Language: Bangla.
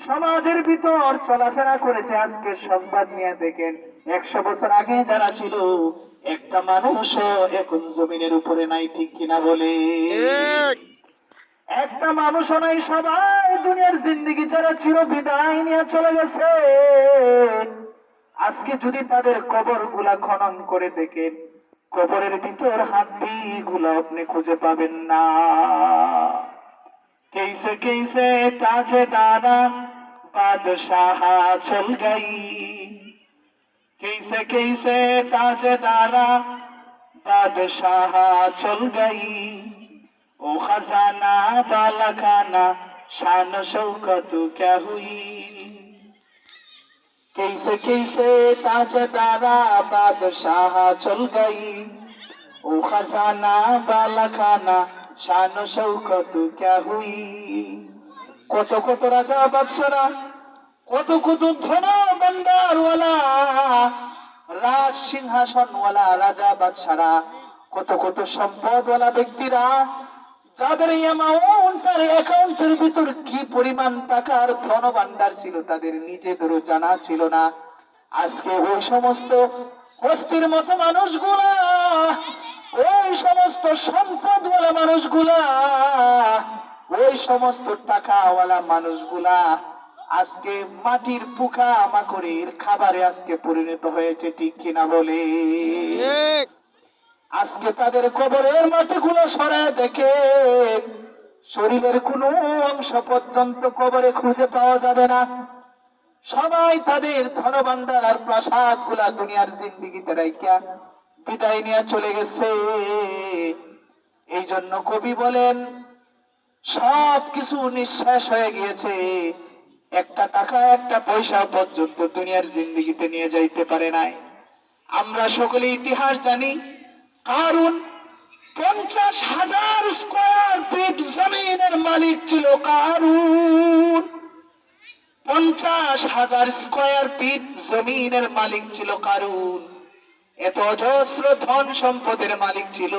সমাজের ভিতর চলাফেরা করেছে। আজকে সংবাদ নিয়ে দেখেন 100 বছর আগে যারা ছিল একটা মানুষও এখন জমিনের উপরে নাই, ঠিক কিনা বলে? একটা মানুষও নাই, সবাই দুনিয়ার জিন্দেগি যারা চির বিদায় নিয়ে চলে গেছে। আজকে যদি তাদের কবর গুলা খনন করে দেখেন, কবরের ভিতর হাড্ডি গুলো আপনি খুঁজে পাবেন না। कैसे कैसे ताजदारा बादशाह चल गई, कैसे कैसे ताजदारा बादशाह चल गई, ओ खजाना वाला खाना शान शौकत क्या हुई। कैसे कैसे ताजदारा बादशाह चल गई, ओ खजाना वाला खाना শান শৌকত ক্যা হুই। কত কত রাজা বাদশারা, কত কত ধন ভান্ডারওয়ালা, রাজ সিংহাসনওয়ালা রাজা বাদশারা, কত কত সম্পদওয়ালা ব্যক্তিরা, যাদের অ্যাকাউন্টের ভিতর কি পরিমাণ টাকার ধন ভান্ডার ছিল তাদের নিজেদেরও জানা ছিল না। আজকে ওই সমস্ত হস্তির মতো মানুষগুলা, ওই সমস্ত সম্পদওয়ালা মানুষগুলা, ওই সমস্ত টাকাওয়ালা মানুষগুলা আজকে মাটির পোকা মাকড়ের খাবারে আজকে পরিণত হয়েছে, ঠিক কিনা বলে? আজকে তাদের কবরের মাটিগুলো সরায় দেখে শরীরের কোনো অংশ পর্যন্ত কবরে খুঁজে পাওয়া যাবে না। সবাই তাদের ধনভাণ্ডার আর প্রাসাদ গুলা দুনিয়ার জিন্দেগিতে রাইখা বিদায় নিয়ে চলে গেছে। এই জন্য কবি বলেন সব কিছু নিঃশেষ হয়ে গিয়েছে, একটা টাকা একটা পয়সা পর্যন্ত দুনিয়ার জিন্দেগিতে নিয়ে যাইতে পারে নাই। আমরা সকলে ইতিহাস জানি, কারুন 50,000 স্কয়ার ফিট জমিনের মালিক ছিল। কারুন 50,000 স্কয়ার ফিট জমিনের মালিক ছিল। কারুন এত অজস্র ধন সম্পদের মালিক ছিল।